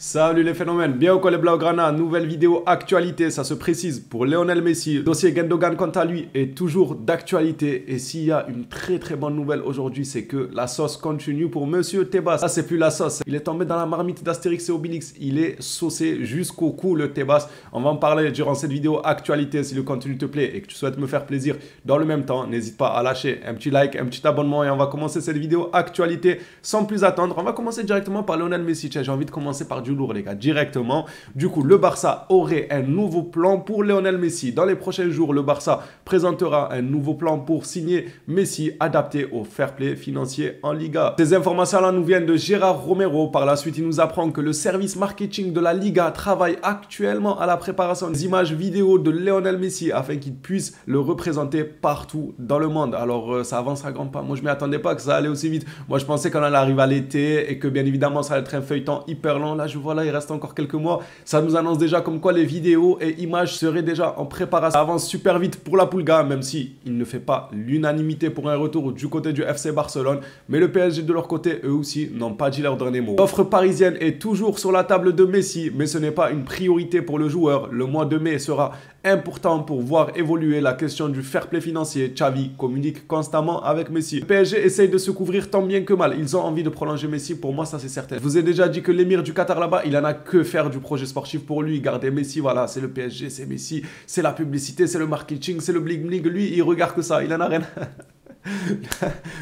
Salut les phénomènes, bien ou quoi les Blaugrana, nouvelle vidéo actualité, ça se précise pour Lionel Messi. Le dossier Gundogan quant à lui est toujours d'actualité et s'il y a une très bonne nouvelle aujourd'hui, c'est que la sauce continue pour Monsieur Tebas. Ça c'est plus la sauce, il est tombé dans la marmite d'Astérix et Obélix, il est saucé jusqu'au cou le Tebas. On va en parler durant cette vidéo actualité si le contenu te plaît et que tu souhaites me faire plaisir dans le même temps. N'hésite pas à lâcher un petit like, un petit abonnement et on va commencer cette vidéo actualité sans plus attendre. On va commencer directement par Lionel Messi. Tiens, j'ai envie de commencer par du lourd les gars, directement. Du coup, le Barça aurait un nouveau plan pour Lionel Messi. Dans les prochains jours, le Barça présentera un nouveau plan pour signer Messi adapté au fair play financier en Liga. Ces informations-là nous viennent de Gérard Romero. Par la suite, il nous apprend que le service marketing de la Liga travaille actuellement à la préparation des images vidéo de Lionel Messi afin qu'il puisse le représenter partout dans le monde. Alors, ça avance à grands pas. Moi, je ne m'y attendais pas que ça allait aussi vite. Moi, je pensais qu'on allait arriver à l'été et que bien évidemment, ça allait être un feuilleton hyper long. Là, je vois là, il reste encore quelques mois. Ça nous annonce déjà comme quoi les vidéos et images seraient déjà en préparation. Ça avance super vite pour la Pulga, même si il ne fait pas l'unanimité pour un retour du côté du FC Barcelone. Mais le PSG de leur côté, eux aussi, n'ont pas dit leur dernier mot. L'offre parisienne est toujours sur la table de Messi, mais ce n'est pas une priorité pour le joueur. Le mois de mai sera important pour voir évoluer la question du fair play financier. Xavi communique constamment avec Messi. Le PSG essaye de se couvrir tant bien que mal. Ils ont envie de prolonger Messi, pour moi ça c'est certain. Je vous ai déjà dit que l'émir du Qatar là-bas, il en a que faire du projet sportif pour lui. Garder Messi, voilà, c'est le PSG, c'est Messi, c'est la publicité, c'est le marketing, c'est le bling bling. Lui, il regarde que ça, il en a rien.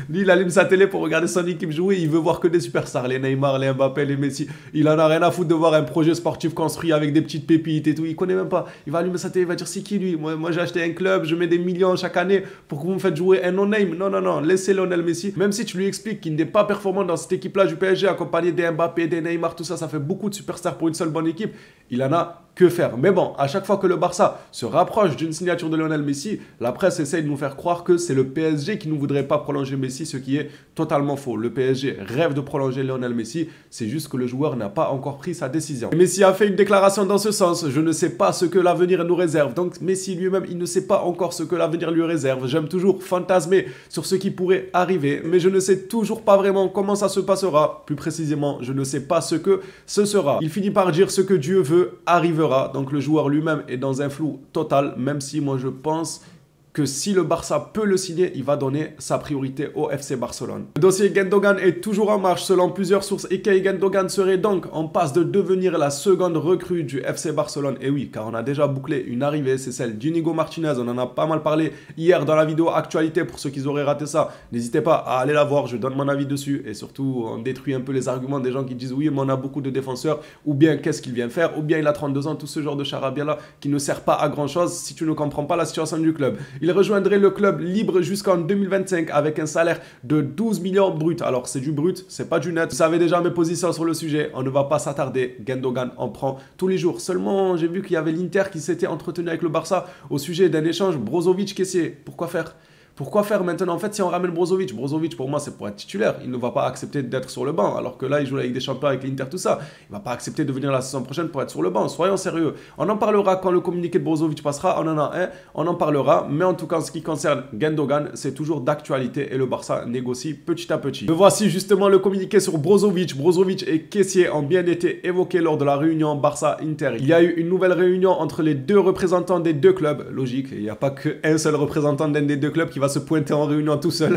Lui, il allume sa télé pour regarder son équipe jouer. Il veut voir que des superstars, les Neymar, les Mbappé, les Messi. Il en a rien à foutre de voir un projet sportif construit avec des petites pépites et tout. Il connaît même pas. Il va allumer sa télé, il va dire c'est qui lui. Moi j'ai acheté un club, je mets des millions chaque année pour que vous me faites jouer un no-name. Non, laissez Lionel Messi. Même si tu lui expliques qu'il n'est pas performant dans cette équipe-là du PSG, accompagné des Mbappé, des Neymar, tout ça, ça fait beaucoup de superstars pour une seule bonne équipe. Il en a que faire. Mais bon, à chaque fois que le Barça se rapproche d'une signature de Lionel Messi, la presse essaye de nous faire croire que c'est le PSG qui ne voudrait pas prolonger Messi, ce qui est totalement faux. Le PSG rêve de prolonger Lionel Messi, c'est juste que le joueur n'a pas encore pris sa décision. Et Messi a fait une déclaration dans ce sens, je ne sais pas ce que l'avenir nous réserve. Donc Messi lui-même, il ne sait pas encore ce que l'avenir lui réserve. J'aime toujours fantasmer sur ce qui pourrait arriver, mais je ne sais toujours pas vraiment comment ça se passera. Plus précisément, je ne sais pas ce que ce sera. Il finit par dire ce que Dieu veut arrivera. Donc le joueur lui-même est dans un flou total, même si moi je pense que si le Barça peut le signer, il va donner sa priorité au FC Barcelone. Le dossier Gundogan est toujours en marche. Selon plusieurs sources, Ilkay Gundogan serait donc en passe de devenir la seconde recrue du FC Barcelone. Et oui, car on a déjà bouclé une arrivée, c'est celle d'Inigo Martinez. On en a pas mal parlé hier dans la vidéo actualité. Pour ceux qui auraient raté ça, n'hésitez pas à aller la voir, je donne mon avis dessus. Et surtout, on détruit un peu les arguments des gens qui disent oui, mais on a beaucoup de défenseurs. Ou bien, qu'est-ce qu'il vient faire? Ou bien, il a 32 ans, tout ce genre de charabia là qui ne sert pas à grand chose si tu ne comprends pas la situation du club. Il rejoindrait le club libre jusqu'en 2025 avec un salaire de 12 millions brut. Alors c'est du brut, c'est pas du net. Vous savez déjà mes positions sur le sujet, on ne va pas s'attarder. Gundogan en prend tous les jours. Seulement, j'ai vu qu'il y avait l'Inter qui s'était entretenu avec le Barça au sujet d'un échange Brozovic-Kessié. Pourquoi faire? Pourquoi faire maintenant? En fait, si on ramène Brozovic, pour moi, c'est pour être titulaire. Il ne va pas accepter d'être sur le banc. Alors que là, il joue avec des champions, avec l'Inter, tout ça. Il ne va pas accepter de venir la saison prochaine pour être sur le banc. Soyons sérieux. On en parlera quand le communiqué de Brozovic passera. On en a un, on en parlera. Mais en tout cas, en ce qui concerne Gundogan, c'est toujours d'actualité et le Barça négocie petit à petit. Me voici justement le communiqué sur Brozovic. Brozovic et Kessié ont bien été évoqués lors de la réunion Barça-Inter. Il y a eu une nouvelle réunion entre les deux représentants des deux clubs. Logique, il n'y a pas qu'un seul représentant d'un des deux clubs qui va se pointer en réunion tout seul.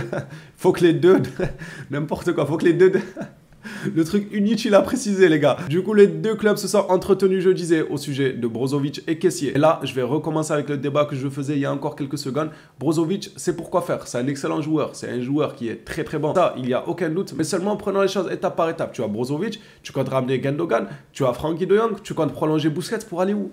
Faut que les deux, n'importe quoi, faut que les deux... Le truc inutile à préciser les gars. Du coup les deux clubs se sont entretenus, je disais, au sujet de Brozovic et Kessié. Et là je vais recommencer avec le débat que je faisais il y a encore quelques secondes. Brozovic, c'est pourquoi faire. C'est un excellent joueur, c'est un joueur qui est très bon. Ça, il n'y a aucun doute, mais seulement en prenant les choses étape par étape. Tu as Brozovic, tu comptes ramener Gundogan, tu as Frenkie de Jong, tu comptes prolonger Busquets pour aller où?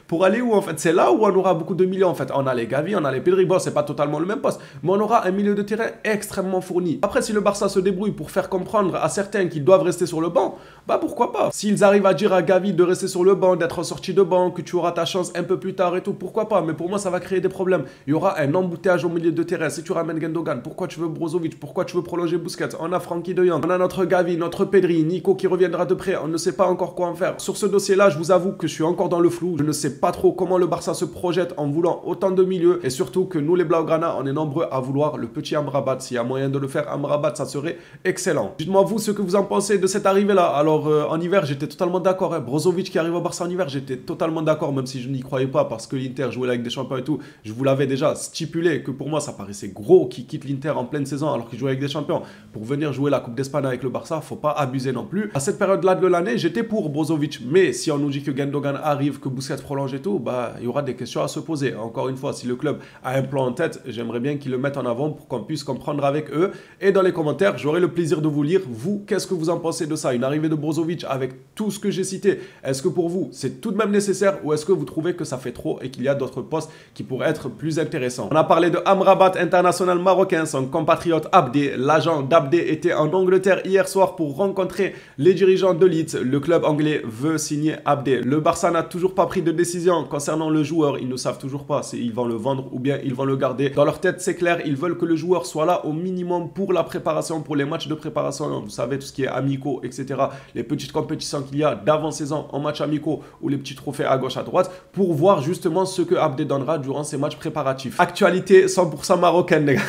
Pour aller où en fait? C'est là où on aura beaucoup de millions en fait. On a les Gavi, on a les Pedri, bon c'est pas totalement le même poste, mais on aura un milieu de terrain extrêmement fourni. Après si le Barça se débrouille pour faire comprendre à certains qu'ils doivent rester sur le banc, bah pourquoi pas. S'ils arrivent à dire à Gavi de rester sur le banc, d'être sorti de banc, que tu auras ta chance un peu plus tard et tout, pourquoi pas. Mais pour moi ça va créer des problèmes. Il y aura un embouteillage au milieu de terrain. Si tu ramènes Gundogan, pourquoi tu veux Brozovic? Pourquoi tu veux prolonger Busquets? On a Frenkie de Jong, on a notre Gavi, notre Pedri, Nico qui reviendra de près. On ne sait pas encore quoi en faire. Sur ce dossier-là, je vous avoue que je suis encore dans le flou. Je ne sais pas trop comment le Barça se projette en voulant autant de milieux et surtout que nous les Blaugrana, on est nombreux à vouloir le petit Amrabat. S'il y a moyen de le faire, Amrabat, ça serait excellent. Dites-moi vous ce que vous en pensez de cette arrivée-là. Alors en hiver, j'étais totalement d'accord. Brozovic qui arrive au Barça en hiver, j'étais totalement d'accord, même si je n'y croyais pas parce que l'Inter jouait avec des champions et tout. Je vous l'avais déjà stipulé que pour moi, ça paraissait gros qu'il quitte l'Inter en pleine saison alors qu'il jouait avec des champions pour venir jouer la Coupe d'Espagne avec le Barça. Faut pas abuser non plus. À cette période-là de l'année, j'étais pour Brozovic, mais si on nous dit que Gundogan arrive, que Busquets prolonge et tout, bah il y aura des questions à se poser. Encore une fois, si le club a un plan en tête, j'aimerais bien qu'ils le mettent en avant pour qu'on puisse comprendre avec eux. Et dans les commentaires, j'aurai le plaisir de vous lire. Vous, qu'est-ce que vous en pensez de ça? Une arrivée de Brozovic avec tout ce que j'ai cité, est-ce que pour vous, c'est tout de même nécessaire ou est-ce que vous trouvez que ça fait trop et qu'il y a d'autres postes qui pourraient être plus intéressants? On a parlé de Amrabat, international marocain, son compatriote Abdé. L'agent d'Abdé était en Angleterre hier soir pour rencontrer les dirigeants de Leeds. Le club anglais veut signer Abdé. Le Barça n'a toujours pas pris de décision concernant le joueur. Ils ne savent toujours pas s'ils vont le vendre ou bien ils vont le garder. Dans leur tête, c'est clair, ils veulent que le joueur soit là au minimum pour la préparation, pour les matchs de préparation. Vous savez, tout ce qui est amicaux, etc. Les petites compétitions qu'il y a d'avant-saison en matchs amicaux ou les petits trophées à gauche, à droite, pour voir justement ce que Abdé donnera durant ces matchs préparatifs. Actualité 100% marocaine, les gars.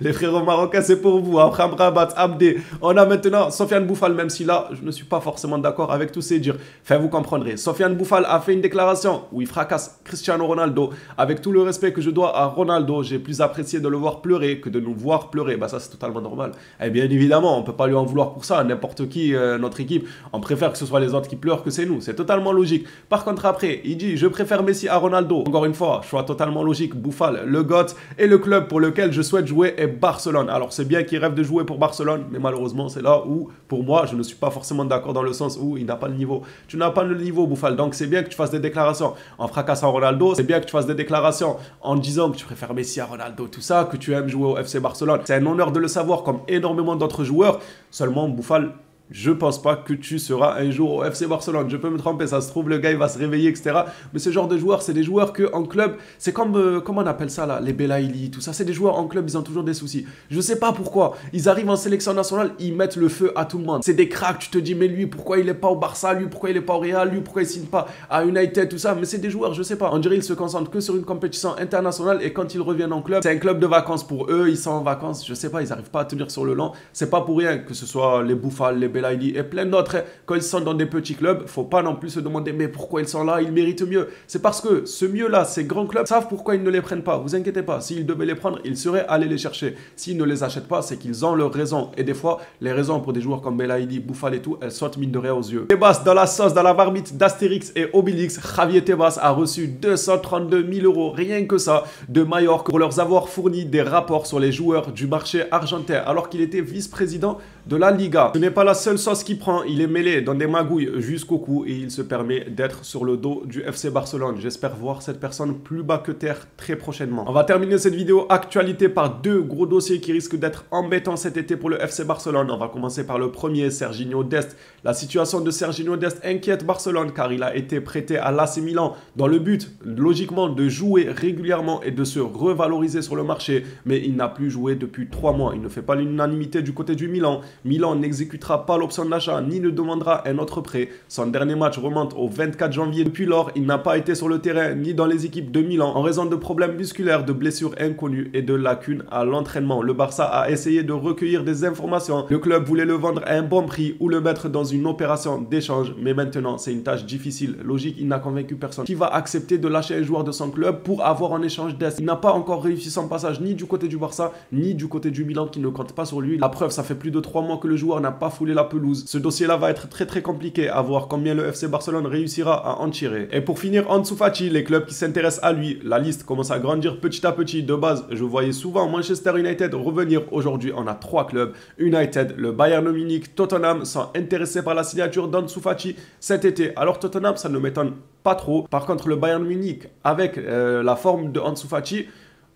Les frérots marocains, c'est pour vous. Après Amrabat, Abdé, on a maintenant Sofiane Boufal, même si là, je ne suis pas forcément d'accord avec tous ces dires. Enfin, vous comprendrez. Sofiane Boufal a fait une déclaration où il fracasse Cristiano Ronaldo. Avec tout le respect que je dois à Ronaldo, j'ai plus apprécié de le voir pleurer que de nous voir pleurer. Bah ça, c'est totalement normal. Et bien évidemment, on ne peut pas lui en vouloir pour ça. N'importe qui, notre équipe, on préfère que ce soit les autres qui pleurent que c'est nous. C'est totalement logique. Par contre, après, il dit, je préfère Messi à Ronaldo. Encore une fois, choix totalement logique. Boufal, le GOAT et le club pour lequel je souhaite jouer est Barcelone. Alors, c'est bien qu'il rêve de jouer pour Barcelone, mais malheureusement, c'est là où, pour moi, je ne suis pas forcément d'accord dans le sens où il n'a pas le niveau. Tu n'as pas le niveau, Boufal. Donc, c'est bien que tu fasses des déclarations en fracassant Ronaldo. C'est bien que tu fasses des déclarations en disant que tu préfères Messi à Ronaldo, tout ça, que tu aimes jouer au FC Barcelone. C'est un honneur de le savoir comme énormément d'autres joueurs. Seulement, Boufal, je pense pas que tu seras un jour au FC Barcelone. Je peux me tromper, ça se trouve, le gars, il va se réveiller, etc. Mais ce genre de joueurs, c'est des joueurs qu'en club, c'est comme, comment on appelle ça, là, les Belaïli, tout ça. C'est des joueurs en club, ils ont toujours des soucis. Je sais pas pourquoi. Ils arrivent en sélection nationale, ils mettent le feu à tout le monde. C'est des cracks, tu te dis, mais lui, pourquoi il est pas au Barça, lui, pourquoi il est pas au Real, lui, pourquoi il signe pas à United, tout ça. Mais c'est des joueurs, je sais pas. On dirait qu'ils se concentrent que sur une compétition internationale et quand ils reviennent en club, c'est un club de vacances pour eux, ils sont en vacances, je sais pas, ils arrivent pas à tenir sur le long. C'est pas pour rien que ce soit les Boufal, les Belaïli et plein d'autres. Quand ils sont dans des petits clubs, faut pas non plus se demander mais pourquoi ils sont là, ils méritent mieux. C'est parce que ce mieux-là, ces grands clubs savent pourquoi ils ne les prennent pas. Vous inquiétez pas, s'ils devaient les prendre, ils seraient allés les chercher. S'ils ne les achètent pas, c'est qu'ils ont leurs raisons. Et des fois, les raisons pour des joueurs comme Belaïli, Boufal et tout, elles sautent mine de rien aux yeux. Tebas dans la sauce, dans la marmite d'Astérix et Obélix, Javier Tebas a reçu 232 000 €, rien que ça, de Mallorca pour leur avoir fourni des rapports sur les joueurs du marché argentin alors qu'il était vice-président de la Liga. Ce n'est pas la seule sauce qu'il prend, il est mêlé dans des magouilles jusqu'au cou et il se permet d'être sur le dos du FC Barcelone. J'espère voir cette personne plus bas que terre très prochainement. On va terminer cette vidéo actualité par deux gros dossiers qui risquent d'être embêtants cet été pour le FC Barcelone. On va commencer par le premier, Serginho Dest. La situation de Serginho Dest inquiète Barcelone car il a été prêté à l'AC Milan dans le but, logiquement, de jouer régulièrement et de se revaloriser sur le marché. Mais il n'a plus joué depuis 3 mois. Il ne fait pas l'unanimité du côté du Milan. Milan n'exécutera pas l'option d'achat ni ne demandera un autre prêt. Son dernier match remonte au 24 janvier. Depuis lors, il n'a pas été sur le terrain ni dans les équipes de Milan en raison de problèmes musculaires, de blessures inconnues et de lacunes à l'entraînement. Le Barça a essayé de recueillir des informations. Le club voulait le vendre à un bon prix ou le mettre dans une opération d'échange. Mais maintenant, c'est une tâche difficile. Logique, il n'a convaincu personne. Qui va accepter de lâcher un joueur de son club pour avoir en échange Dest? Il n'a pas encore réussi son passage ni du côté du Barça ni du côté du Milan qui ne compte pas sur lui. La preuve, ça fait plus de 3 mois que le joueur n'a pas foulé la pelouse. Ce dossier-là va être très compliqué à voir combien le FC Barcelone réussira à en tirer. Et pour finir, Ansu Fati, les clubs qui s'intéressent à lui, la liste commence à grandir petit à petit. De base, je voyais souvent Manchester United revenir. Aujourd'hui, on a 3 clubs. United, le Bayern Munich, Tottenham sont intéressés par la signature d'Ansu Fati cet été. Alors Tottenham, ça ne m'étonne pas trop. Par contre, le Bayern Munich, avec la forme de Ansu Fati,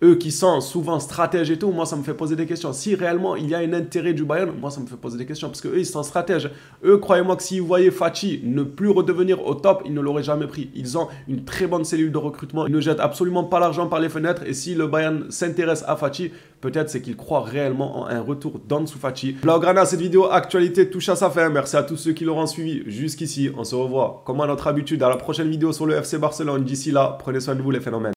eux qui sont souvent stratèges et tout, moi ça me fait poser des questions. Si réellement il y a un intérêt du Bayern, moi ça me fait poser des questions parce que eux ils sont stratèges. Eux, croyez-moi que s'ils voyaient Facci ne plus redevenir au top, ils ne l'auraient jamais pris. Ils ont une très bonne cellule de recrutement. Ils ne jettent absolument pas l'argent par les fenêtres. Et si le Bayern s'intéresse à Facci, peut-être c'est qu'ils croient réellement en un retour d'Ansu Facci. Blaugrana, cette vidéo actualité touche à sa fin. Merci à tous ceux qui l'auront suivi jusqu'ici. On se revoit comme à notre habitude à la prochaine vidéo sur le FC Barcelone. D'ici là, prenez soin de vous les phénomènes.